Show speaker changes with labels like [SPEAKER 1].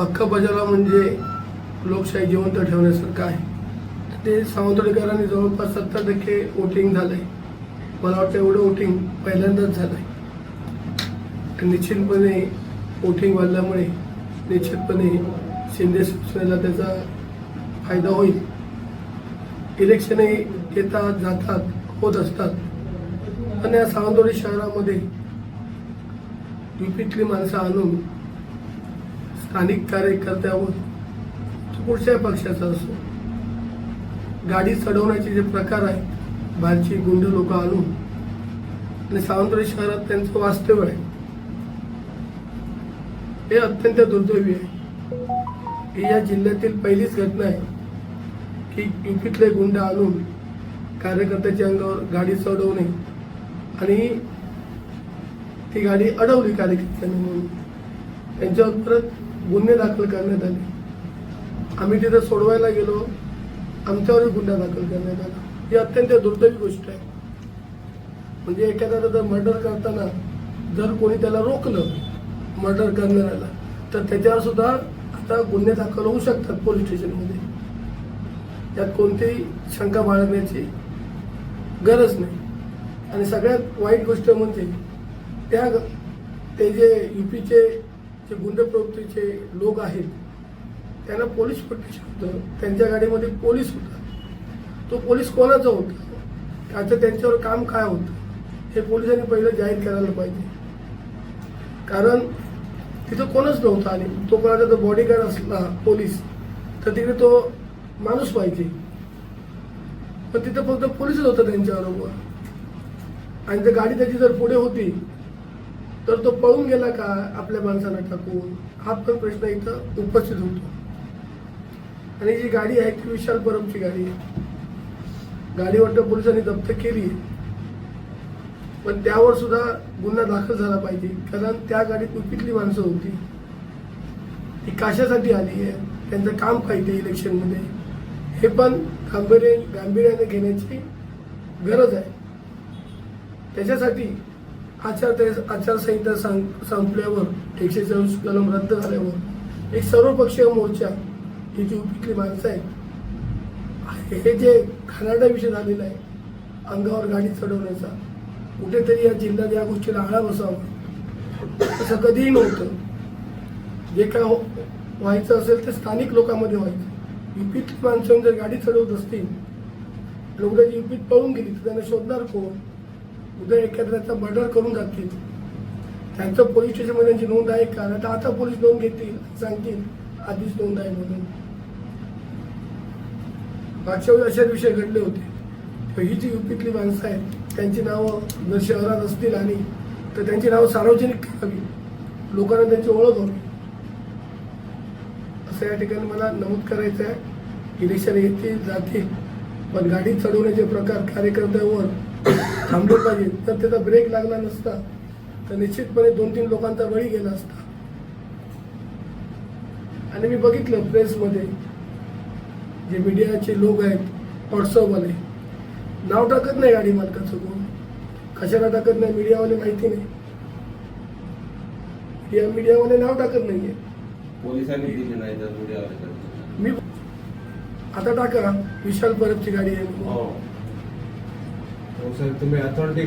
[SPEAKER 1] हक्क बजावला म्हणजे लोकशाही जिवंत ठेवण्यासारखं आहे. ते सावंतवाडीकरांनी जवळपास 70% वोटिंग झालंय. मला वाटतं एवढं वोटिंग पहिल्यांदाच झालंय. निश्चितपणे वोटिंग वाढल्यामुळे निश्चितपणे शिंदे शिवसेनेला त्याचा फायदा होईल. इलेक्शनही येतात जातात होत असतात, पण या सावंतवाडी शहरामध्ये युपीतली माणसं आणून स्थानिक कार्यकर्त्यावर कुठच्याही पक्षाचा असो गाडी चढवण्याचे जे प्रकार आहेत, बाहेरची गुंड लोक आणून आणि सावंतवाडी शहरात त्यांचं वास्तव्य आहे, हे अत्यंत दुर्दैवी आहे. ही या जिल्ह्यातील पहिलीच घटना आहे की युपीतले गुंड आणून कार्यकर्त्याच्या अंगावर गाडी चढवणे आणि ती गाडी अडवली कार्यकर्त्यांनी म्हणून त्यांच्यावर परत गुन्हे दाखल करण्यात आले. आम्ही तिथं सोडवायला गेलो, आमच्यावरही गुन्हा दाखल करण्यात आला. ही अत्यंत दुर्दैवी गोष्ट आहे. म्हणजे एखाद्याला जर मर्डर करताना जर कोणी त्याला रोखलं मर्डर करणाऱ्याला, तर त्याच्यावर सुद्धा आता गुन्हे दाखल होऊ शकतात पोलीस स्टेशनमध्ये. यात कोणतीही शंका बाळगण्याची गरज नाही. आणि सगळ्यात वाईट गोष्ट म्हणजे ते जे युपीचे जे गुंड प्रवृत्तीचे लोक आहेत त्यांना पोलीस प्रोटेक्शन होतं. त्यांच्या गाडीमध्ये पोलीस होता. तो पोलीस कोणाचा होता, आता त्यांच्यावर काम काय होतं हे पोलिसांनी पहिलं जाहीर करायला पाहिजे. कारण तिथं कोणच नव्हतं आणि तो कोणाचा जर बॉडीगार्ड असला पोलीस तर तिकडे तो माणूस पाहिजे, पण तिथं फक्त पोलीसच होतं त्यांच्याबरोबर. आणि जर गाडी त्याची जर पुढे होती तर तो पळून गेला का आपल्या माणसाला टाकून, हा पण प्रश्न इथं उपस्थित होतो. आणि जी गाडी आहे ती विशाल परबची गाडी आहे. गाडी वाटतं पोलिसांनी जप्त केली, पण त्यावर सुद्धा गुन्हा दाखल झाला पाहिजे. कारण त्या गाडीत युपीतली माणसं होती. ती कशासाठी आली आहे, त्यांचं काम पाहिजे इलेक्शनमध्ये, हे पण गांभीर्याने घेण्याची गरज आहे. त्याच्यासाठी आचारसंहिता संपल्यावर 124 कलम रद्द झाल्यावर एक सर्वपक्षीय मोर्चा, ही जी युपीतली माणसं आहेत, हे जे घाणारडा विषय झालेला आहे अंगावर गाडी चढवण्याचा, कुठेतरी या जिल्ह्यात या गोष्टीला आळा बसावा. असं कधीही नव्हतं. जे काय व्हायचं असेल ते स्थानिक लोकांमध्ये व्हायचं. युपीतली माणसं जर गाडी चढवत असतील आणि उद्या युपीत पळून गेली तर त्यांना शोधणार कोण? उद्या एखाद्याचा मर्डर करून जातील, त्यांचं पोलीस स्टेशनमध्ये त्यांची नोंद आहे का? तर आता पोलीस नोंद घेतील, सांगतील आधीच नोंद आहे म्हणून. मागच्या वेळी अशाच विषय घडले होते. ही जी युपीतली माणसं आहेत त्यांची नावं जर शहरात असतील आणि तर त्यांची नावं सार्वजनिक करावी, लोकांना त्यांची ओळख व्हावी, असं या ठिकाणी मला नमूद करायचं आहे. इलेक्शन येतील जातील, पण गाडी चढवण्याचे प्रकार कार्यकर्त्यावर थांबले पाहिजे. तर त्याचा ब्रेक लागला नसता तर निश्चितपणे 2-3 लोकांचा बळी गेला असता. आणि मी बघितलं प्रेसमध्ये जे मीडियाचे लोक आहेत, व्हॉट्सअपवाले नाव टाकत नाही गाडी मालकाचं. कोण कशाला टाकत नाही मीडियावाले माहिती नाही. मीडियावाले नाव टाकत नाहीये.
[SPEAKER 2] पोलिसांनी दिली नाही तर मीडियावाले
[SPEAKER 1] मी आता टाका विशाल परबची गाडी आहे.
[SPEAKER 3] हो साहेब, तुम्ही अथॉरिटी